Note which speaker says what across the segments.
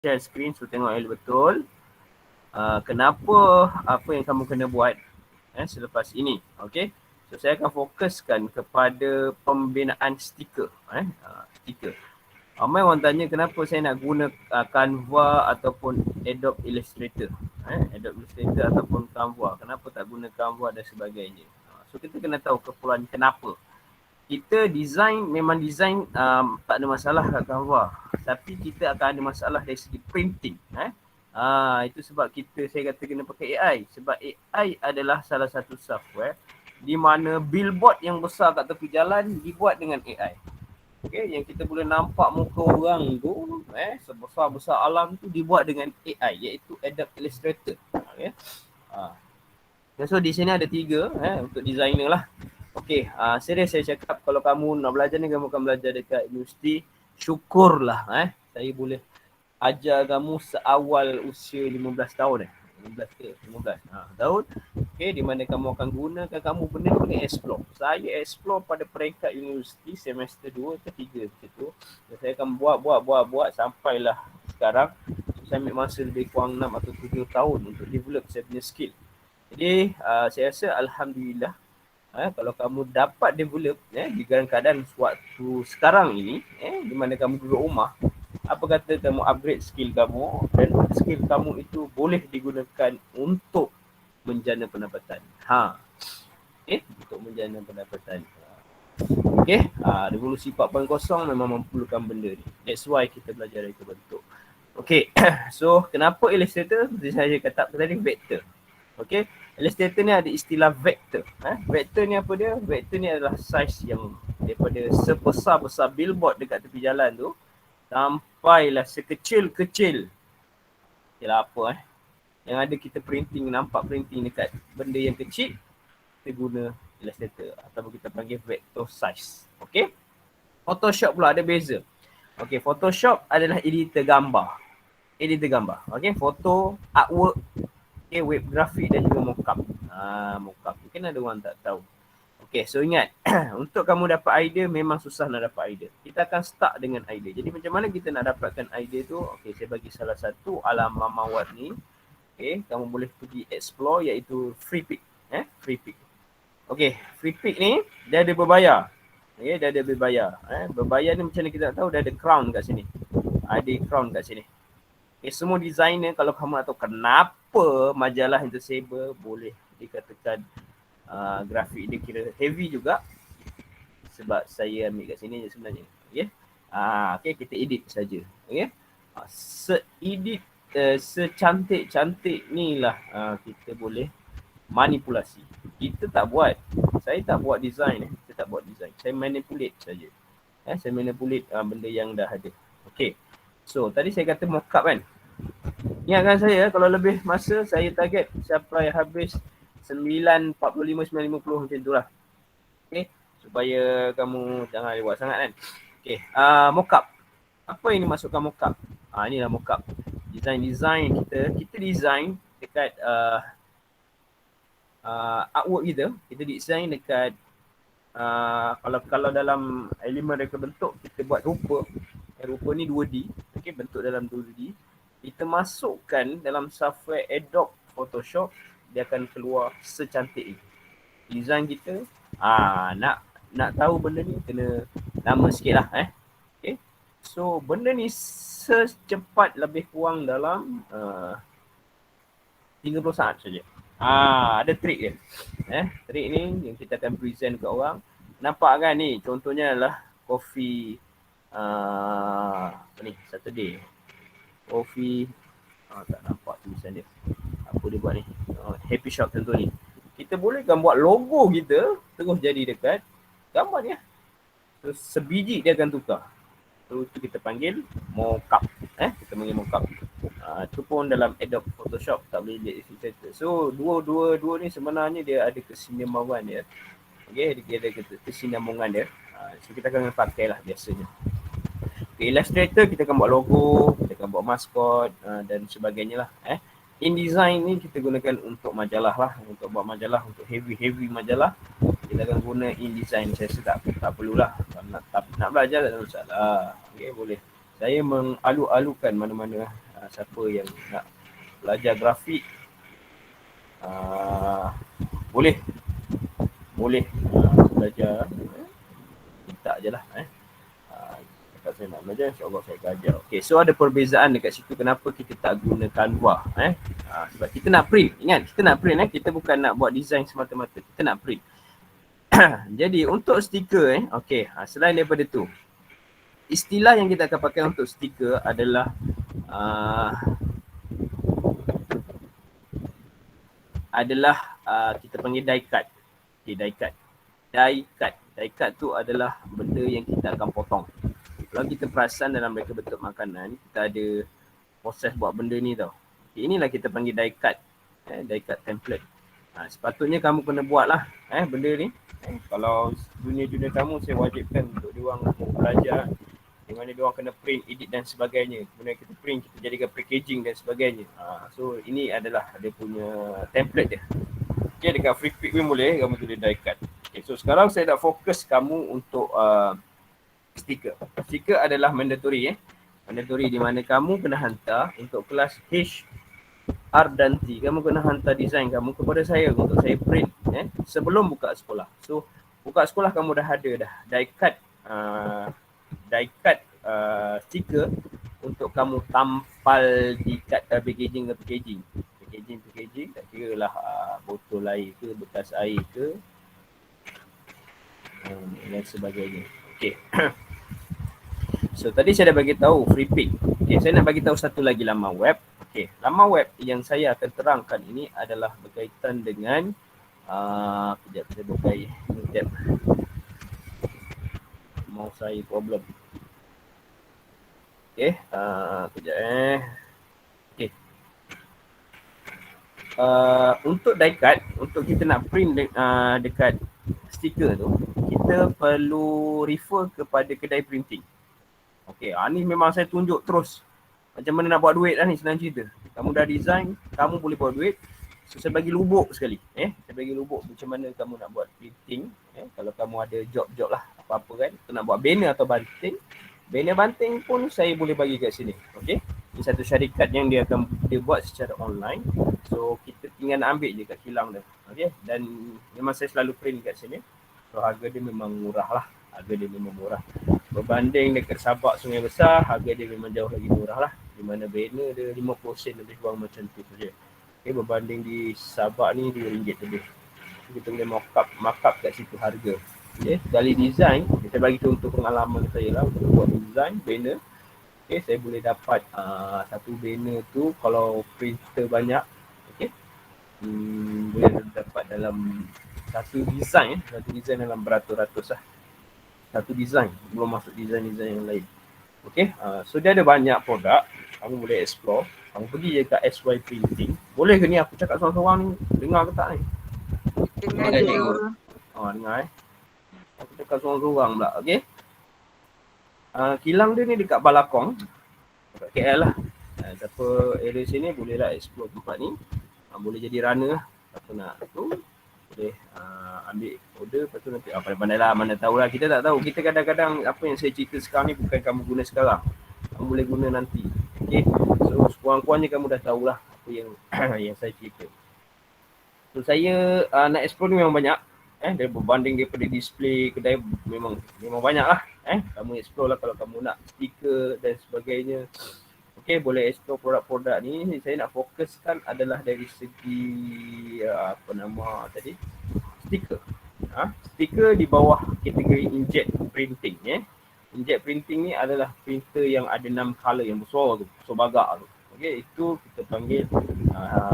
Speaker 1: share screen so tengok elok betul. Kenapa apa yang kamu kena buat selepas ini. Okay. So saya akan fokuskan kepada pembinaan stiker. Stiker. Ramai orang tanya kenapa saya nak guna Canva ataupun Adobe Illustrator. Adobe Illustrator ataupun Canva. Kenapa tak guna Canva dan sebagainya. So kita kena tahu keperluan kenapa. Kita design, memang design tak ada masalah kat Canva. Tapi kita akan ada masalah dari segi printing. Itu sebab saya kata kena pakai AI. Sebab AI adalah salah satu software di mana billboard yang besar kat tepi jalan dibuat dengan AI. Okay, yang kita boleh nampak muka orang tu, sebesar-besar alam tu dibuat dengan AI, iaitu Adobe Illustrator. Okay. So di sini ada 3 untuk designer lah. Okay, serius saya cakap, kalau kamu nak belajar ni, kamu akan belajar dekat universiti, syukurlah saya boleh ajar kamu seawal usia 15 tahun 15 ke 15 tahun. Okay, di mana kamu akan gunakan, kamu benar-benar explore. Saya explore pada peringkat universiti semester 2 ke 3 macam tu. Saya akan buat sampailah sekarang. Saya ambil masa lebih kurang 6 atau 7 tahun untuk develop saya punya skill. Jadi saya rasa alhamdulillah kalau kamu dapat develop di keadaan waktu sekarang ini, di mana kamu duduk rumah, apa kata kamu upgrade skill kamu, dan skill kamu itu boleh digunakan untuk menjana pendapatan. Untuk menjana pendapatan. Revolusi 4.0 memang memerlukan benda ni. That's why kita belajar dari bentuk. So kenapa Illustrator? Seperti saya kata tadi, vektor. Illustrator ni ada istilah vektor. Vektor ni apa dia? Vektor ni adalah saiz yang daripada sebesar-besar billboard dekat tepi jalan tu sampailah sekecil-kecil. Yalah apa yang ada kita printing, nampak printing dekat benda yang kecil, kita guna Illustrator ataupun kita panggil vector size. Photoshop pula ada beza. Photoshop adalah editor gambar. Foto, artwork, web grafik dan juga mockup. Mockup mungkin ada orang tak tahu. So ingat, untuk kamu dapat idea, memang susah nak dapat idea. Kita akan start dengan idea. Jadi macam mana kita nak dapatkan idea tu? Saya bagi salah satu alamat mawar ni. Kamu boleh pergi explore, iaitu Freepik. Freepik. Freepik ni dia ada berbayar. Dia ada berbayar. Berbayar ni macam mana kita nak tahu? Dia ada crown kat sini. Ada crown kat sini. Semua designer, kalau kamu nak tahu kenapa majalah Intersaber boleh dikatakan grafik dia kira heavy juga, sebab saya ambil kat sini je sebenarnya. Kita edit saja. Edit secantik-cantik ni lah kita boleh manipulasi. Kita tak buat, saya tak buat design. Saya tak buat design, saya manipulate saja. Saya manipulate benda yang dah ada. So tadi saya kata mockup kan. Ingatkan saya, kalau lebih masa, saya target sampai habis 9.45, 9.50 macam tu lah. Supaya kamu jangan lewat sangat kan. Mockup. Apa yang dimasukkan mockup? Inilah mockup. Design kita design dekat artwork kita design dekat kalau dalam elemen reka bentuk, kita buat rupa. Rupa ni 2D, bentuk dalam 2D. Kita masukkan dalam software Adobe Photoshop, dia akan keluar secantik ini. Design kita, nak tahu benda ni, kena lama sikit lah. So benda ni secepat lebih kurang dalam 30 saat saja. Ada trik dia. Trik ni yang kita akan present ke orang. Nampak kan ni, contohnya adalah coffee Saturday. Coffee, tak nampak tulisan dia. Apa dia buat ni? Happy Shop contoh ni. Kita bolehkan buat logo kita terus jadi dekat gambar dia. Terus sebiji dia akan tukar. So itu kita panggil mockup. Kita panggil mockup. Itu pun dalam Adobe Photoshop, tak boleh lihat Illustrator. So dua ni sebenarnya dia ada kesinambungan dia. Dia ada kesinambungan dia. So kita akan pakai lah biasanya. Illustrator kita akan buat logo, kita akan buat maskot dan sebagainya lah. InDesign ni kita gunakan untuk majalah lah, untuk buat majalah, untuk heavy majalah. Kita akan guna InDesign. Saya rasa tak perlulah. Nak belajar tak ada masalah. Boleh. Saya mengalu-alukan mana-mana Siapa yang nak belajar grafik, boleh belajar, minta je lah. Kalau saya nak belajar, insyaAllah saya ajar. Okay, so ada perbezaan dekat situ kenapa kita tak guna Canva. Sebab kita nak print. Ingat, kita nak print. Kita bukan nak buat design semata-mata. Kita nak print. Jadi untuk stiker, selain daripada tu, istilah yang kita akan pakai untuk stiker adalah kita panggil die cut. Okay, die cut. Die cut tu adalah benda yang kita akan potong. Kalau kita perasan dalam reka bentuk makanan, kita ada proses buat benda ni tau. Okay, inilah kita panggil die cut. Die cut template. Sepatutnya kamu kena buat lah benda ni. Kalau junior-junior kamu, saya wajibkan untuk diorang belajar di mana diorang kena print, edit dan sebagainya. Kemudian kita print, kita jadikan packaging dan sebagainya. So ini adalah dia punya template dia. Okay, dekat free pick pun boleh kamu tulis die cut. Okay, so sekarang saya nak fokus kamu untuk stiker. Stiker adalah mandatory. Mandatory di mana kamu kena hantar untuk kelas H, R dan T. Kamu kena hantar design kamu kepada saya untuk saya print sebelum buka sekolah. So buka sekolah kamu dah ada dah die cut stiker untuk kamu tampal di kat packaging. Packaging tak kira lah botol air ke, bekas air ke dan sebagainya. Okay. So tadi saya dah bagi tahu free pick. Okay, saya nak bagi tahu satu lagi laman web. Okay, laman web yang saya akan terangkan ini adalah berkaitan dengan kejap saya buka tab. Mau saya problem. Okay, kejap Okay. Untuk die cut, untuk kita nak print dekat stiker tu, kita perlu refer kepada kedai printing. Okay, ni memang saya tunjuk terus macam mana nak buat duit lah ni, senang cerita. Kamu dah design, kamu boleh buat duit. So saya bagi lubuk sekali. Saya bagi lubuk macam mana kamu nak buat printing. Kalau kamu ada job-job lah, apa-apa kan. Kita nak buat banner atau banting. Banner banting pun saya boleh bagi kat sini. Okay. Ini satu syarikat yang dia buat secara online. So kita tinggal nak ambil je kat kilang dia. Okay. Dan memang saya selalu print kat sini. So harga dia memang murah lah. Berbanding dekat Sabak Sungai Besar, harga dia memang jauh lagi murah lah. Di mana banner dia 50 sen lebih kurang macam tu saja. Okay, berbanding di Sabak ni RM2 lebih. Kita boleh markup kat situ harga. Okay, dari design, kita bagi contoh pengalaman saya lah untuk buat design banner. Okay, saya boleh dapat satu banner tu kalau printer banyak. Okay, boleh dapat dalam satu design dalam beratus-ratus lah. Satu design, belum masuk design-design yang lain. Okay, so dia ada banyak produk. Kamu boleh explore. Kamu pergi je kat SY Printing. Boleh ke ni aku cakap seorang-seorang ni? Dengar ke tak ni? Dengar Aku cakap seorang-seorang pula, okay. Kilang dia ni dekat Balakong. Dekat KL lah. Siapa area sini bolehlah explore tempat ni. Boleh jadi runner lah. Siapa nak tu, boleh ambil order. Lepas tu nanti, pandai-pandai lah, mana tahulah. Kita tak tahu. Kita kadang-kadang apa yang saya cerita sekarang ni bukan kamu guna sekarang. Kamu boleh guna nanti. Okay. So sekurang-kurangnya kamu dah tahulah apa yang yang saya cerita. So saya nak explore ni memang banyak. Dari berbanding daripada display kedai memang banyak lah. Kamu explore lah kalau kamu nak stiker dan sebagainya. Okay, boleh explore produk-produk ni. Saya nak fokuskan adalah dari segi stiker. Stiker di bawah kategori inkjet printing. Inkjet printing ni adalah printer yang ada 6 color yang besar tu, besar bagak tu. Okay, itu kita panggil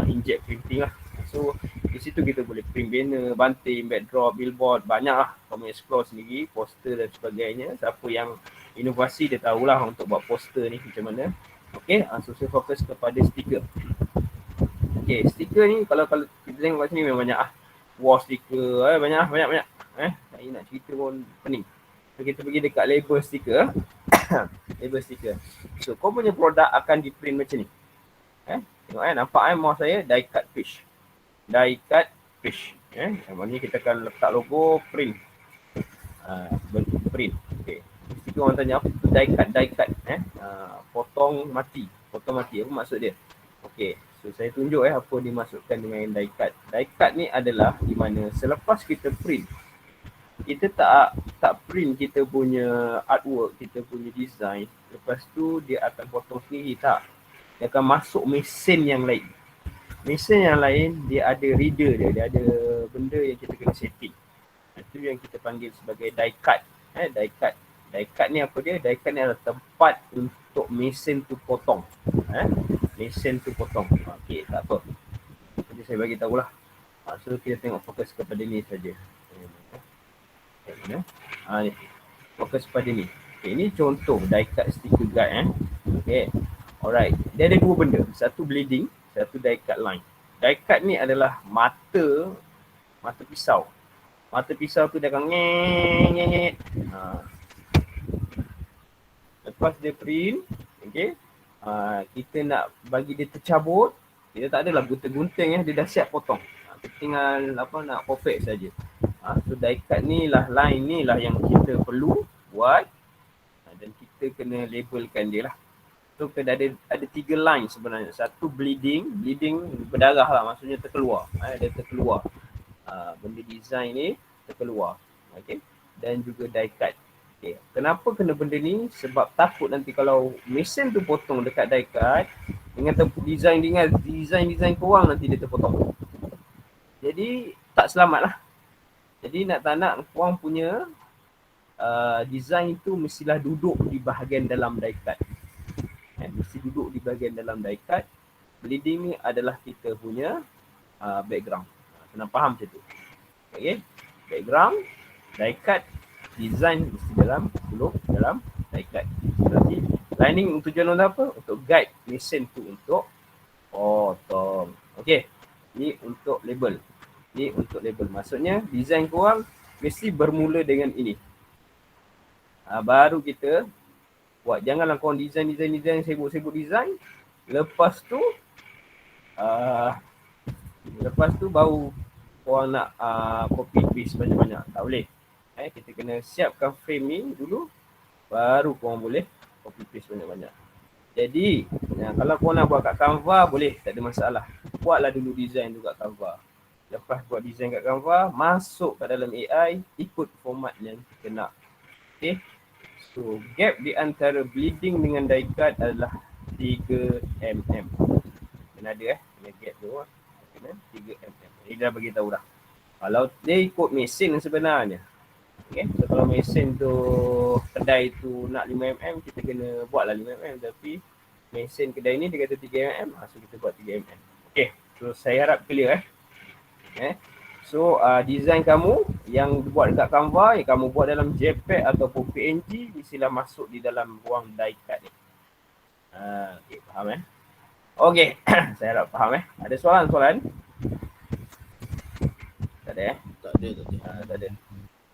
Speaker 1: inkjet printing lah. So di situ kita boleh print banner, banting, backdrop, billboard, banyak lah. Kamu explore sendiri, poster dan sebagainya. Siapa yang inovasi dia tahulah untuk buat poster ni macam mana. Okay, so saya fokus kepada stiker. Okay, stiker ni kalau kita tengok kat sini memang banyak lah. Wall stiker, banyak. Saya nak cerita pun pening. So kita pergi dekat label stiker. Label stiker. So kau punya produk akan di print macam ni. Tengok nampak mouse saya die cut fish. Die cut fish. Yang ni kita akan letak logo print. Bentuk print. Okay. Stiker orang tanya apa tu die cut. Potong mati. potong mati. Apa maksud dia? Okey, so saya tunjuk apa dimasukkan dengan die cut. Die cut ni adalah di mana selepas kita print, kita tak print kita punya artwork, kita punya design, lepas tu dia akan potong sendiri, tak. Dia akan masuk mesin yang lain. Mesin yang lain dia ada reader dia ada benda yang kita kena setting. Itu yang kita panggil sebagai die cut. Die cut. Die cut ni apa dia? Die cut ni adalah tempat untuk mesin tu potong. Mesin tu potong. Okey, tak apa. Jadi saya bagi tahulah. So kita tengok fokus kepada ni saja. Ni. Fokus pada ni. Okay, ini contoh die cut sticker guide. Okay. Alright. Dia ada dua benda. Satu bleeding, satu die cut line. Die cut ni adalah mata pisau. Mata pisau tu dia akan ngek. Lepas dia print, okay, kita nak bagi dia tercabut, kita tak adalah gunting-gunting, dia dah siap potong. Kita tinggal nak perfect saja. So die cut ni lah, line ni lah yang kita perlu buat, dan kita kena labelkan dia lah. So kena ada 3 line sebenarnya. Satu bleeding berdarah lah, maksudnya terkeluar. Dia terkeluar. Benda design ni terkeluar. Okay. Dan juga die cut. Okay. Kenapa kena benda ni? Sebab takut nanti kalau mesin tu potong dekat die cut, dengan design korang nanti dia terpotong. Jadi tak selamat lah. Jadi nak tak nak korang punya design tu mestilah duduk di bahagian dalam die cut. Mesti duduk di bahagian dalam die cut. Bleeding ni adalah kita punya background. Kena faham macam tu. Okay. Background, die cut, design mesti dalam die cut. Berarti lining tujuan untuk apa? Untuk guide mesin tu untuk potong. Okay. Ni untuk label. Maksudnya design korang mesti bermula dengan ini. Baru kita buat. Janganlah korang design, sibuk design. Lepas tu baru korang nak copy paste banyak-banyak. Tak boleh. Kita kena siapkan frame ni dulu, baru korang boleh copy paste banyak-banyak. Jadi kalau korang nak buat kat Canva boleh, tak ada masalah. Buatlah dulu design tu kat Canva. Lepas buat design kat Canva, masuk kat dalam AI, ikut format yang kita nak. Okay. So gap di antara bleeding dengan die cut adalah 3mm. Kena ada kena gap tu. Kena 3mm. Ini dah bagi tahu dah. Kalau dia ikut mesin sebenarnya. Okay. So kalau mesin tu kedai tu nak 5mm, kita kena buatlah 5mm. Tapi mesin kedai ni dia kata 3mm, so kita buat 3mm. Okay. So saya harap clear So design kamu yang buat dekat Canva, yang kamu buat dalam JPEG ataupun PNG, mestilah masuk di dalam ruang die cut ni. Okay, faham Okay, saya harap faham Ada soalan? Tak ada Tak ada.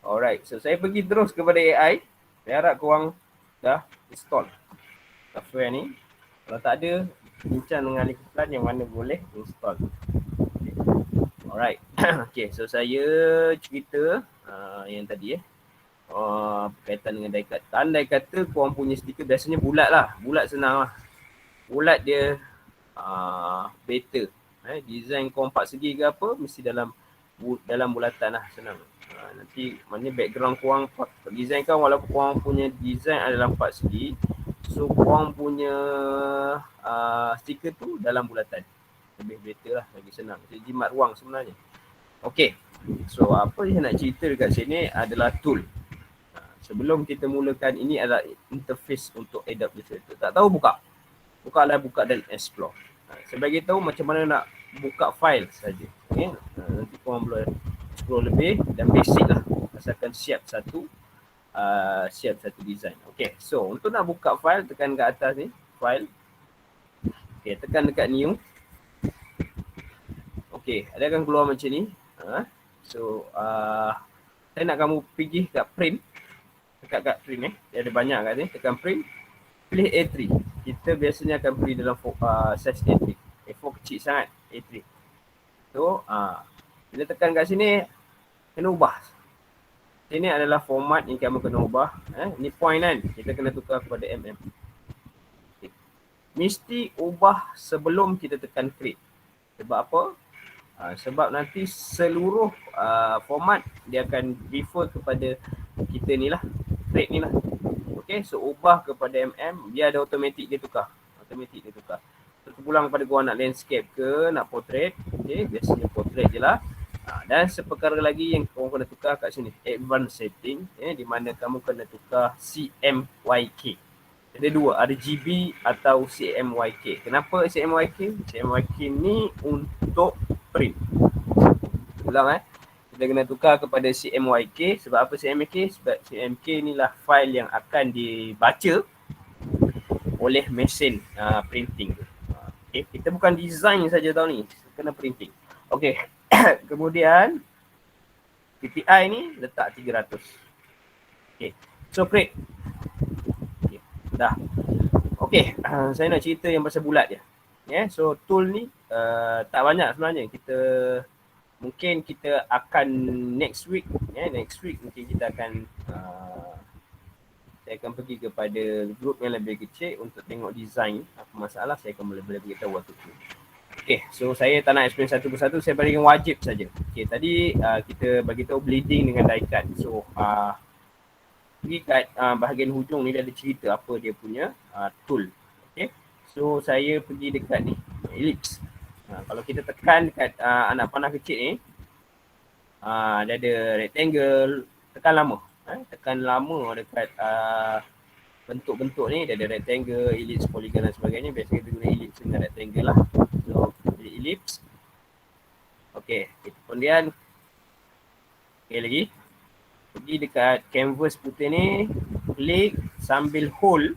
Speaker 1: Alright, so saya pergi terus kepada AI. Saya harap korang dah install software ni. Kalau tak ada, bincang dengan ahli Kiflan yang mana boleh install. Alright. Okay, so saya cerita yang tadi berkaitan dengan die cut. Andai kata korang punya stiker biasanya bulat lah. Bulat senang lah. Bulat dia better. Design korang 4 segi ke apa, mesti dalam bulatan lah, senang. Nanti maknanya background korang, design korang walaupun korang punya design adalah 4 segi, so korang punya stiker tu dalam bulatan. Lebih better lah, lagi senang. Jadi jimat ruang sebenarnya. Okay. So apa yang nak cerita dekat sini adalah tool. Sebelum kita mulakan, ini adalah interface untuk Adobe Illustrator. Tak tahu buka dan explore. Saya bagi tahu macam mana nak buka file saja. Okay. Nanti korang boleh explore lebih dan basic lah. Asalkan siap satu design. Okay. So untuk nak buka file, tekan kat atas ni, file. Okay, tekan dekat new. Okay, dia akan keluar macam ni. So, saya nak kamu pergi kat print. Dekat kat print dia ada banyak kat ni. Tekan print. Pilih A3. Kita biasanya akan print dalam size A3. A4 kecil sangat, A3. So, bila tekan kat sini, kena ubah. Ini adalah format yang kamu kena ubah. Ni point kan. Kita kena tukar kepada mm. Okay. mesti ubah sebelum kita tekan create. Sebab apa? Sebab nanti seluruh format dia akan refer kepada kita ni lah, create ni lah. Okay, so ubah kepada biar ada automatic dia tukar. Terpulang pada gua nak landscape ke, nak portrait. Okay, biasanya portrait je lah. Dan seperkara lagi yang kamu kena tukar kat sini, advanced setting, di mana kamu kena tukar CMYK. Ada dua, ada GB atau CMYK. Kenapa CMYK? CMYK ni untuk print. Ulang kita kena tukar kepada CMYK. Sebab apa CMYK? Sebab CMYK ni lah file yang akan dibaca oleh mesin printing. Okay, kita bukan design saja tau ni, kena printing. Okay, kemudian PPI ni letak 300. Okay, so create. Okay, dah. Okay, saya nak cerita yang pasal bulat je. So tool ni tak banyak sebenarnya. Mungkin kita akan next week mungkin kita akan saya akan pergi kepada group yang lebih kecil untuk tengok design. Apa masalah saya akan boleh beritahu waktu tu. Okay, so saya tak nak explain satu persatu, saya berikan wajib saja. Okay, tadi kita bagi tahu bleeding dengan die cut. So pergi kat bahagian hujung ni dia ada cerita apa dia punya tool. Okay, so saya pergi dekat ni, ellipse. Kalau kita tekan dekat anak panah kecil ni, dia ada rectangle, tekan lama. Tekan lama dekat bentuk-bentuk ni, dia ada rectangle, ellipse, polygon dan sebagainya. Biasanya kita guna ellipse dengan rectangle lah. So, pilih ellipse. Okay, kemudian lagi pergi dekat canvas putih ni, klik sambil hold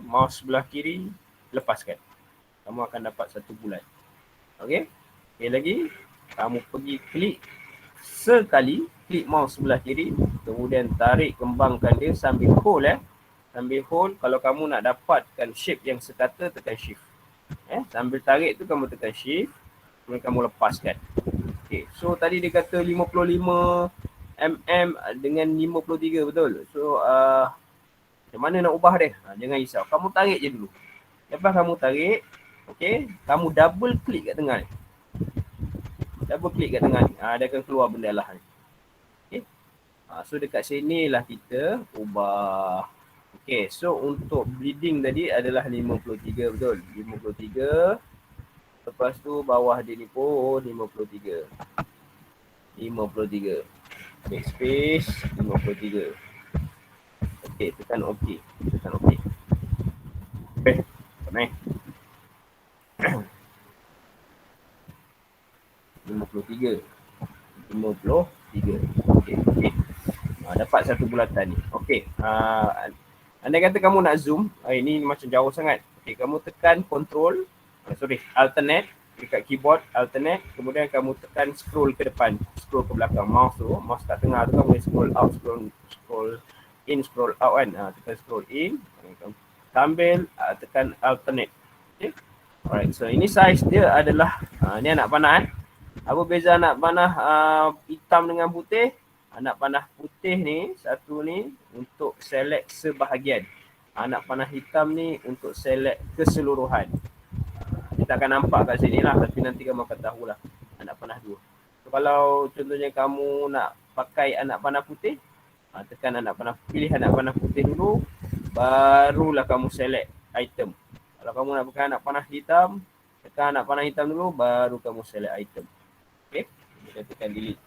Speaker 1: mouse sebelah kiri, lepaskan. Kamu akan dapat satu bulat. Okay, lagi kamu pergi klik sekali, klik mouse sebelah kiri, kemudian tarik kembangkan dia sambil hold sambil hold. Kalau kamu nak dapatkan shape yang sekata, tekan shift. Sambil tarik tu kamu tekan shift, kemudian kamu lepaskan. Okay, so tadi dia kata 55 mm dengan 53, betul? So macam mana nak ubah dia? Jangan risau, kamu tarik je dulu. Lepas kamu tarik, okay, kamu double klik kat tengah ni. Double klik kat tengah ni, dia akan keluar benda lah ni. Okay. So dekat sini lah kita ubah. Okay, so untuk bleeding tadi adalah 53, betul? 53. Lepas tu bawah dia ni pun 53. 53. Backspace 53. Okay, tekan OK. Tekan OK. Okay, naik. 53. Okay. Dapat satu bulatan ni. Okay. Andai kata kamu nak zoom, ini macam jauh sangat. Okay, kamu tekan control, alternate dekat keyboard, alternate, kemudian kamu tekan scroll ke depan, scroll ke belakang. Mouse kat tengah tu kamu boleh scroll out, scroll in, scroll out kan. Tekan scroll in, sambil tekan alternate. Okay. Alright, so ini size dia adalah ni anak panah Apa beza anak panah hitam dengan putih? Anak panah putih ni, satu ni untuk select sebahagian. Anak panah hitam ni untuk select keseluruhan. Kita akan nampak kat sini lah, tapi nanti kamu akan tahulah anak panah dua. So, kalau contohnya kamu nak pakai anak panah putih, tekan anak panah, pilih anak panah putih dulu, barulah kamu select item. Kalau kamu nak pakai anak panah hitam, tekan anak panah hitam dulu, baru kamu select item. Okay, kita tekan delete.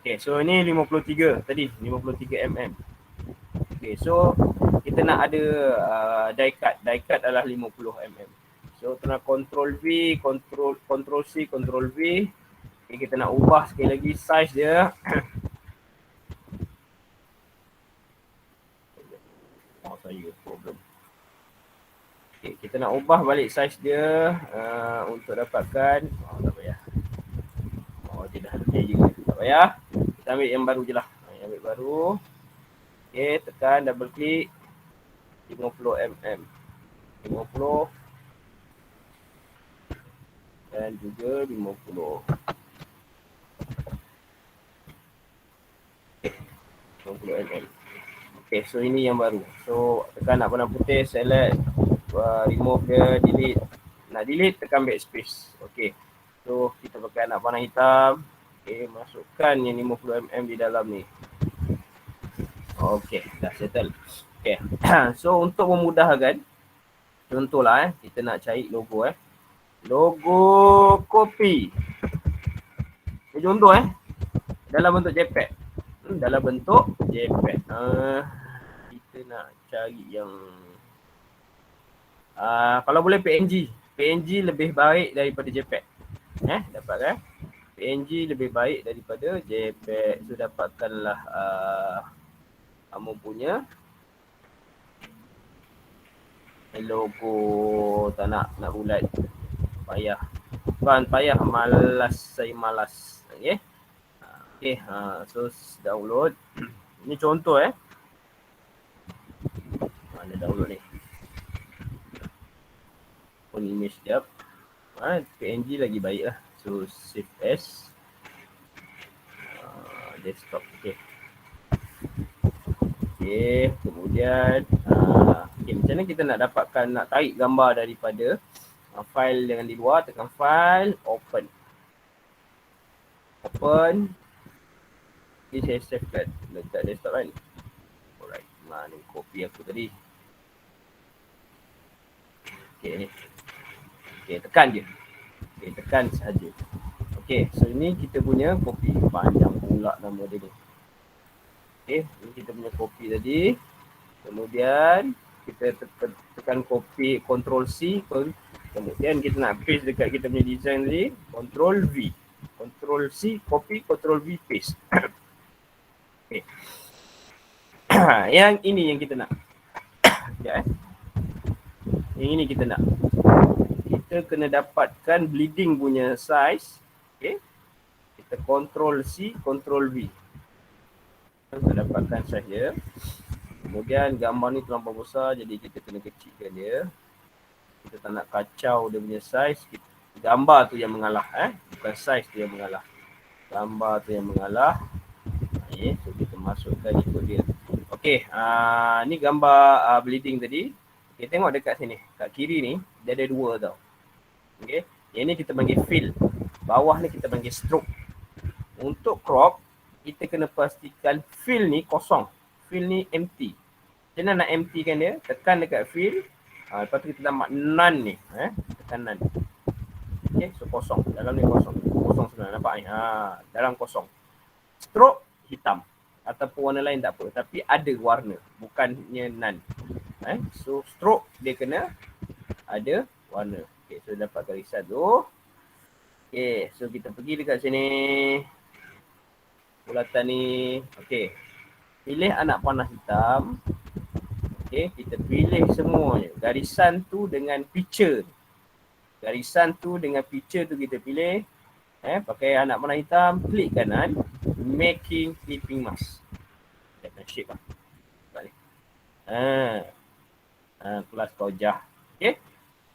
Speaker 1: Okay, so ini 53 tadi, 53 mm. Okay, so kita nak ada die cut. Die cut adalah 50 mm. So kena Ctrl V, Ctrl C, Ctrl V. Okay, kita nak ubah sekali lagi size dia. Saya problem. Okay, kita nak ubah balik size dia untuk dapatkan. Tak payah. Dia dah ada juga. Tak payah. Kita ambil yang baru je lah. Ambil baru. Okay, tekan double klik. 50 mm. 50. Dan juga 50. Okay, 50 mm. Okay, so ini yang baru. So tekan nak panah putih, select remove dia, delete. Nak delete tekan backspace. Okey. So kita pakai anak panah hitam. Okey, masukkan yang 50mm di dalam ni. Okey, dah settle. Okey. So untuk memudahkan, contohlah kita nak cari logo logo kopi. Ini contoh dalam bentuk JPEG. Dalam bentuk JPEG. Kita nak cari yang kalau boleh PNG. PNG lebih baik daripada JPEG. Dapat kan? PNG lebih baik daripada JPEG. So dapatkanlah kamu punya logo. Tak nak bulat. Payah. Bukan payah, malas. Saya malas. Okay. Okay. So download. Ini contoh Mana download ni? Pun image sekejap. PNG lagi baik lah. So save as desktop. Okay. Okay. Kemudian macam mana kita nak dapatkan, nak tarik gambar daripada file yang di luar. Tekan file, open. Ini saya save kat dekat desktop kan. Alright, mana copy aku tadi. Okay ni. Okay, tekan je. Okay, tekan sahaja. Okay, so ini kita punya copy. Panjang pula nama dia ni. Okay, ini kita punya copy tadi. Kemudian kita tekan copy, Ctrl C. Kemudian kita nak paste dekat kita punya design tadi. Ctrl V. Ctrl C, copy, Ctrl V, paste. Okay. Yang ini yang kita nak. Yang ini kita nak. Kita kena dapatkan bleeding punya size. Okay. Kita Ctrl C, Ctrl V. Kita dapatkan size dia. Kemudian gambar ni terlampau besar, jadi kita kena kecilkan dia. Kita tak nak kacau dia punya size. Gambar tu yang mengalah. Bukan size tu yang mengalah. Gambar tu yang mengalah. So kita masukkan ikut dia. Okay, ni gambar bleeding tadi. Okay, tengok dekat sini. Kat kiri ni, dia ada dua tau. Okay, yang ni kita panggil fill. Bawah ni kita panggil stroke. Untuk crop, kita kena pastikan fill ni kosong. Fill ni empty. Macam mana nak emptykan dia? Tekan dekat fill. Lepas tu kita tambah none ni. Tekan none. Okay, so kosong. Dalam ni kosong. Kosong sebenarnya. Nampak ni? Dalam kosong. Stroke hitam. Ataupun warna lain tak apa. Tapi ada warna. Bukannya none. So stroke dia kena ada warna. Okay, so dapat garisan tu. Okay, so kita pergi dekat sini. Bulatan ni. Okay. Pilih anak panah hitam. Okay, kita pilih semuanya. Garisan tu dengan picture. Garisan tu dengan picture tu kita pilih. Pakai anak panah hitam. Klik kanan. Making clipping mask. Tekan shape lah. Kelas kojah. Okay.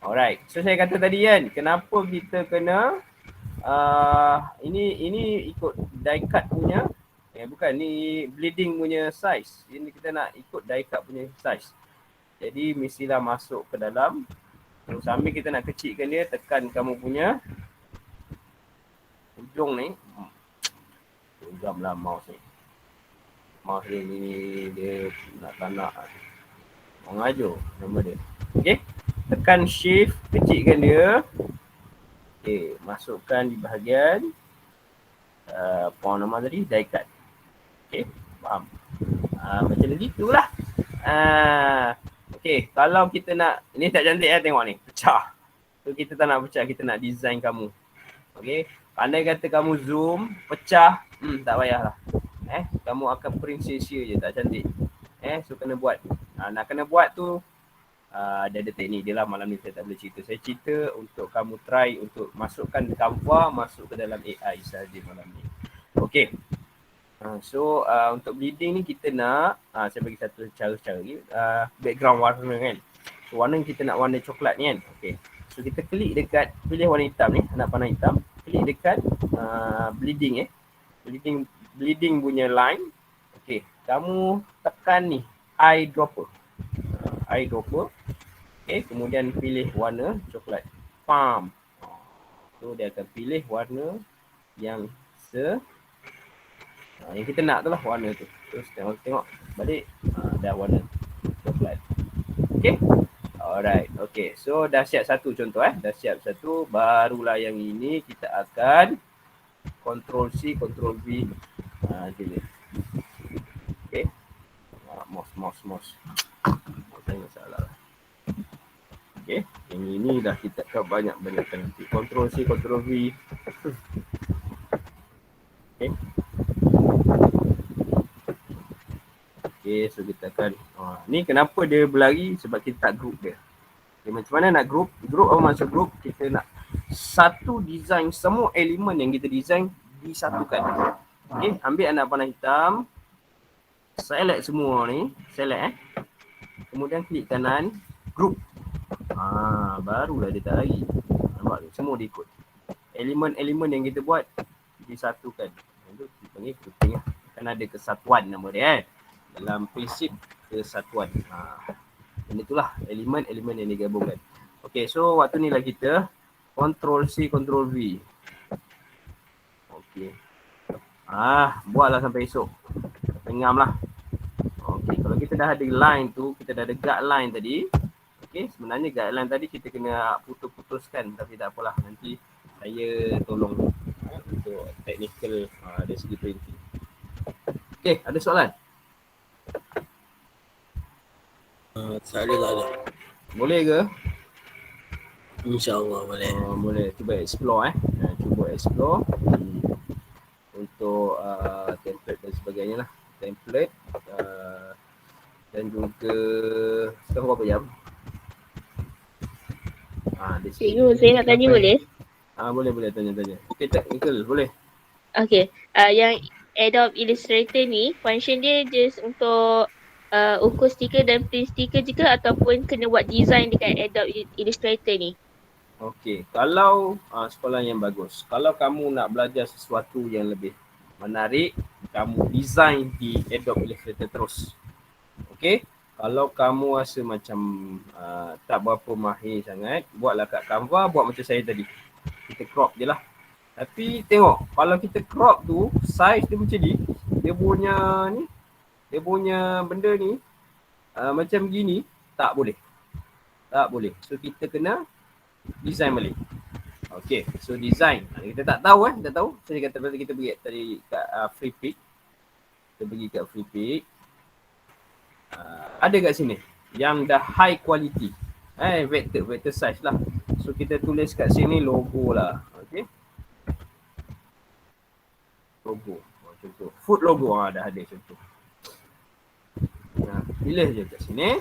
Speaker 1: Alright. So saya kata tadi kan. Kenapa kita kena. Ini ikut die cut punya. Bukan, ni bleeding punya size. Ini kita nak ikut die cut punya size. Jadi mestilah masuk ke dalam. So, sambil kita nak kecilkan dia, tekan kamu punya ujung ni. Ujamlah mouse ni. Mouse ni dia tak nak. Mengajuk nama dia. Okay. Tekan shift, kecilkan dia. Okay, masukkan di bahagian apa nama tadi? Die cut. Okay, faham. Macam begitulah. Okay, kalau kita nak, ni tak cantik tengok ni, pecah. So kita tak nak pecah, kita nak design kamu. Okay, andai kata kamu zoom, pecah, tak payahlah. Kamu akan print sia-sia je, tak cantik. So kena buat. Nak kena buat tu, ada teknik dia lah. Malam ni saya tak boleh cerita. Saya cerita untuk kamu try untuk masukkan Canva masuk ke dalam AI sahaja malam ni. Okay. So untuk bleeding ni kita nak, saya bagi satu cara-cara ni, background warna kan. So warna kita nak warna coklat ni kan. Okay. So kita klik dekat, pilih warna hitam ni, anak panah hitam. Klik dekat bleeding bleeding punya line. Okay. Kamu tekan ni, eyedropper. Okay. Okay, kemudian pilih warna coklat. Pam. So dia akan pilih warna yang yang kita nak tu lah warna tu. Terus tengok balik dah warna coklat. Okay. Alright. Okay. So dah siap satu contoh Dah siap satu. Barulah yang ini kita akan Ctrl C, Ctrl V. Pilih. Okay. Mouse. Tengok salah. Okay. Yang ini dah kita akan banyak-banyakkan nanti. Ctrl C, Ctrl V. Okay. Okay. So kita akan. Ni kenapa dia berlari? Sebab kita tak group dia. Okay, macam mana nak group? Group apa maksud group? Kita nak satu design, semua elemen yang kita design disatukan. Okay, ambil anak panah hitam. Select semua ni. Select Kemudian klik kanan. Group. Barulah dia tak lari. Nampak tu? Semua dia ikut. Elemen-elemen yang kita buat disatukan. Itu kita panggil grouping lah. Kan ada kesatuan nama dia dalam prinsip kesatuan. Dan itulah elemen-elemen yang digabungkan. Okay, so waktu ni lah kita Ctrl C, Ctrl V. Okay. Buatlah sampai esok. Pengam lah. Okay, kalau kita dah ada line tu, kita dah ada guideline tadi. Okay, sebenarnya guideline tadi kita kena putus-putuskan. Tapi tak apalah, nanti saya tolong untuk technical dari segi printing. Okay, ada soalan?
Speaker 2: Tak ada.
Speaker 1: Boleh ke?
Speaker 2: InsyaAllah boleh.
Speaker 1: Boleh. Cuba explore Cuba explore untuk template dan sebagainya lah. Template dan juga sekarang berapa jam?
Speaker 3: Cikgu, saya nak tanya boleh?
Speaker 1: Boleh tanya. Okay, technical boleh.
Speaker 3: Okay. Yang Adobe Illustrator ni, function dia just untuk ukur stiker dan print stiker juga ataupun kena buat design dekat Adobe Illustrator ni?
Speaker 1: Okay, kalau sekolah yang bagus, kalau kamu nak belajar sesuatu yang lebih menarik, kamu design di Adobe Illustrator terus. Okay, kalau kamu rasa macam tak berapa mahir sangat, buatlah kat Canva, buat macam saya tadi. Kita crop je lah. Tapi tengok, kalau kita crop tu, size dia macam ni, dia punya benda ni macam gini, tak boleh. So kita kena design balik. Okay, so design. Kita tak tahu Saya kata kita pergi tadi kat free pick. Kita pergi kat free pick. Ada kat sini yang dah high quality. Vector size lah. So kita tulis kat sini logo lah. Okay. Logo. Contoh. Food logo dah ada contoh. Pilih je kat sini.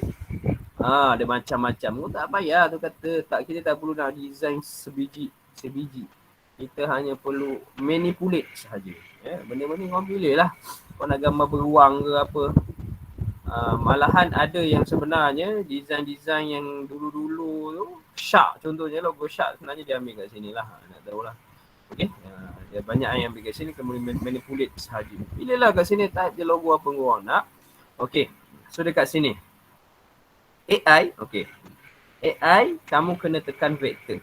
Speaker 1: Ada macam-macam. Tak payah tu kata. Kita tak perlu nak design sebiji. Kita hanya perlu manipulate sahaja. Benda-benda korang pilih lah. Kau nak gambar beruang ke apa. Malahan ada yang sebenarnya design-design yang dulu-dulu tu. Shark contohnya, logo Shark sebenarnya dia ambil kat sini lah. Nak tahulah. Okay. Dia banyak yang ambil kat sini, kemudian manipulate sahaja. Pilihlah kat sini, type je logo apa korang nak. Okay. So dekat sini. AI, okay. AI, kamu kena tekan vector.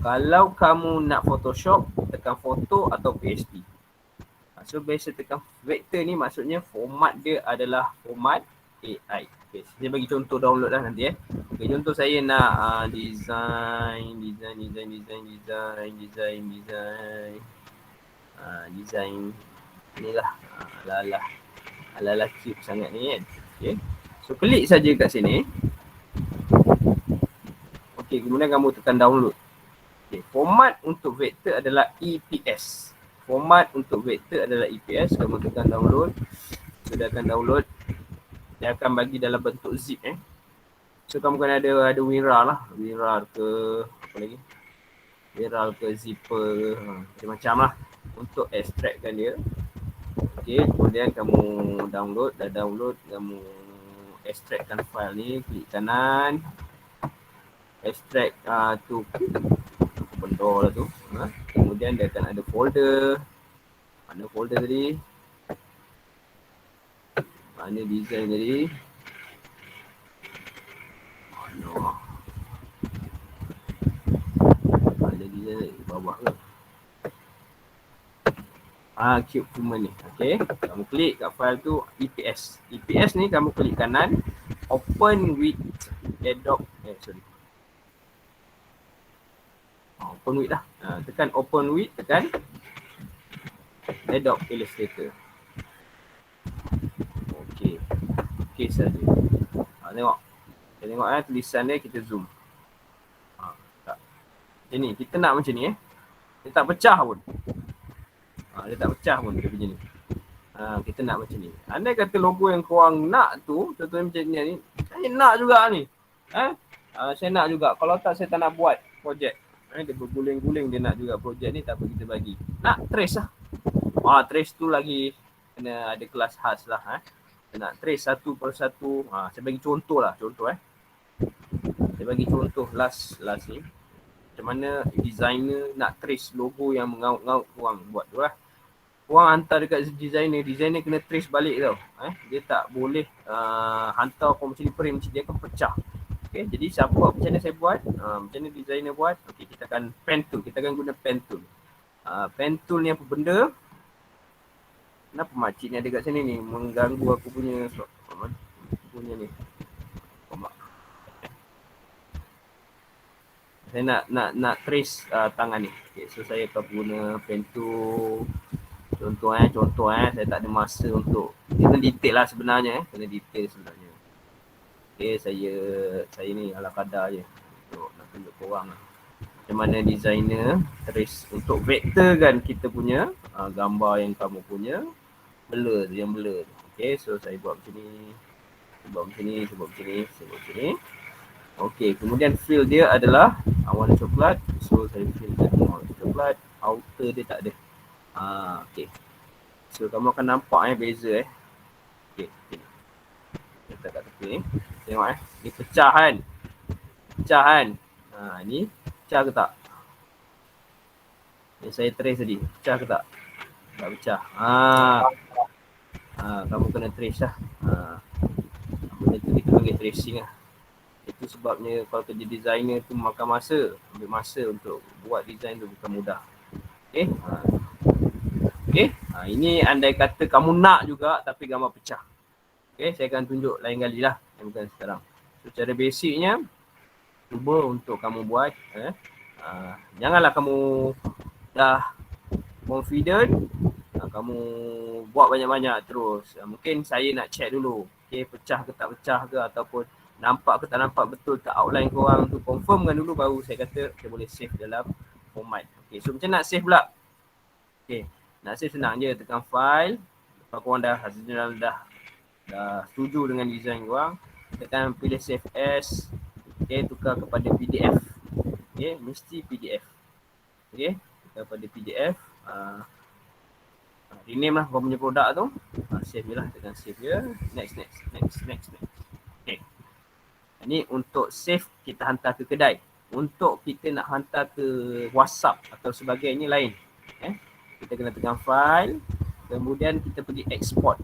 Speaker 1: Kalau kamu nak Photoshop, tekan foto atau PSD. So biasa tekan vector ni maksudnya format dia adalah format AI. Okay, saya bagi contoh download lah nanti Okay, contoh saya nak design. Inilah ala-ala cute sangat ni kan. Okay. So klik saja kat sini. Okay, kemudian kamu tekan download. Okay, format untuk vektor adalah EPS. Kamu tekan download. Sudah akan download. Dia akan bagi dalam bentuk zip So kamu kan ada WinRAR lah. WinRAR ke apa lagi? WinRAR ke zipper macam-macam lah untuk extractkan dia. Okay, kemudian kamu download. Dah download, kamu extractkan file ni. Klik kanan. Extract tu benda lah tu. Kemudian dia akan ada folder. Mana folder tadi? Mana design tadi? No. Ada design di bawah ke? Cube Puma ni. Okay. Kamu klik kat file tu EPS. EPS ni kamu klik kanan. Open with Adobe. Open with lah. Tekan open with. Tekan Adobe Illustrator. Okay. Okay saja. Tengok. Kita tengok tulisan dia, kita zoom. Tak. Macam ni. Kita nak macam ni Dia tak pecah pun. Dia tak pecah pun dia punya ni. Kita nak macam ni. Andai kata logo yang korang nak tu, contohnya macam ni, saya nak juga ni. Saya nak juga. Kalau tak, saya tak nak buat projek. Dia berguling-guling, dia nak juga projek ni, tak apa kita bagi. Nak trace lah. Trace tu lagi kena ada kelas khas lah. Kita nak trace satu persatu. Saya bagi contoh lah. Saya bagi contoh last ni. Macam mana designer nak trace logo yang mengaut-ngaut, korang buat tu lah. Korang hantar dekat designer kena trace balik tau. Dia tak boleh hantar korang macam ni print macam dia akan pecah. Okay, jadi macam mana saya buat, macam mana designer buat. Okay, kita akan pen tool, kita akan guna pen tool. Pen tool ni apa benda? Kenapa makcik ni ada kat sini ni mengganggu aku punya ni. Saya nak trace tangan ni. Okay, so saya akan guna pen tool. Contoh saya tak ada masa untuk kena detail lah sebenarnya kena detail sebenarnya. Okay, saya ni ala kadar je untuk nak tunjuk korang lah. Macam mana designer trace untuk vektor kan kita punya gambar yang kamu punya blur tu, yang blur tu. Okay, so saya buat macam ni. Saya buat macam ni. Okay, kemudian fill dia adalah warna coklat. So saya fill dia warna coklat. Outer dia tak ada. Okay. So kamu akan nampak beza Okay. Kita kat tepi ni. Tengok ni pecah kan. Ni pecah ke tak? Yang saya trace tadi, pecah ke tak? Tak pecah. Kamu kena trace lah. Benda tu kita panggil tracing lah. Itu sebabnya kalau kerja designer tu makan masa. Ambil masa untuk buat design tu bukan mudah. Okay. Ini andai kata kamu nak juga tapi gambar pecah. Okay, saya akan tunjuk lain kali lah. Bukan sekarang. So, cara basicnya, cuba untuk kamu buat. Janganlah kamu dah confident, kamu buat banyak-banyak terus. Mungkin saya nak check dulu. Okay, pecah ke tak pecah ke ataupun nampak ke tak nampak betul tak outline korang tu. Confirmkan dulu baru saya kata kita boleh save dalam format. Okay, so macam nak save pula. Okay. Nak save senang je, tekan file. Lepas korang dah setuju dengan design korang, tekan pilih save as. Okay, tukar kepada PDF. Okay, mesti PDF. Okay, tukar kepada PDF. Rename lah korang punya produk tu. Save je lah, tekan save je. Next. Okay. Ini untuk save kita hantar ke kedai. Untuk kita nak hantar ke WhatsApp atau sebagainya lain. Kita kena tekan file, kemudian kita pergi export.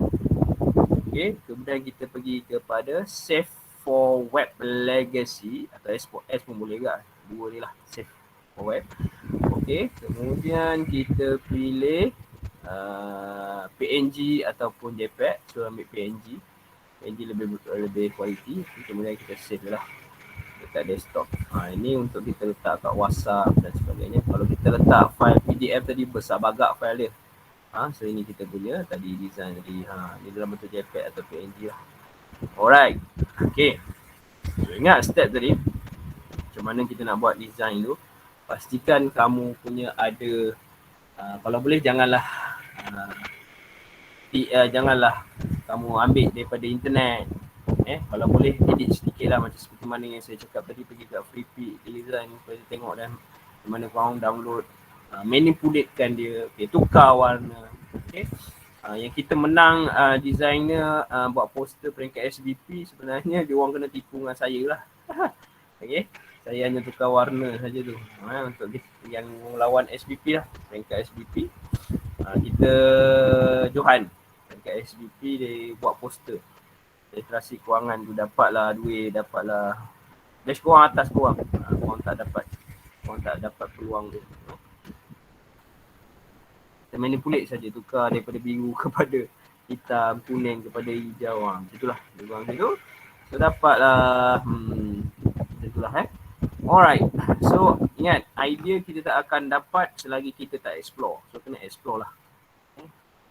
Speaker 1: Okay, kemudian kita pergi kepada save for web legacy atau export S pun boleh ke? Dua ni lah, save for web. Okay, kemudian kita pilih PNG ataupun JPEG. So ambil PNG lebih kualiti. Kemudian kita save je lah dekat desktop. Ini untuk kita letak kat WhatsApp dan sebagainya. Kalau kita letak file PDF tadi besar bagak file dia. So ini kita punya tadi design tadi. Ini dalam bentuk JPEG atau PNG lah. Alright. Okay. So, ingat step tadi. Macam mana kita nak buat design tu. Pastikan kamu punya ada kalau boleh janganlah kamu ambil daripada internet. Kalau boleh edit sedikit lah macam seperti mana yang saya cakap tadi, pergi kat Freepik design, pergi tengok dan mana korang download, manipulatekan dia, okay, tukar warna. Okay. Yang kita menang designer buat poster peringkat SBP, sebenarnya dia orang kena tipu dengan saya lah. Okay. Saya hanya tukar warna saja tu. Untuk yang lawan SBP lah, peringkat SBP. Kita Johan peringkat SBP dia buat poster literasi kewangan tu, dapatlah duit, dapatlah Dash korang atas korang. Korang tak dapat peluang tu. Kita manipulate saja, tukar daripada biru kepada hitam, kuning kepada hijau. Itulah lebih gitu. So dapatlah itulah Alright. So ingat, idea kita tak akan dapat selagi kita tak explore. So kena explore lah.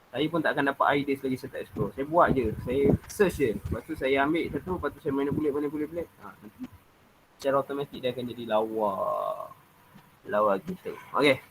Speaker 1: Saya pun tak akan dapat idea selagi saya tak explore. Saya buat je, saya search je. Lepas tu saya ambil satu, lepas tu saya manipulate. Nanti secara automatik dia akan jadi lawa kita. Okay.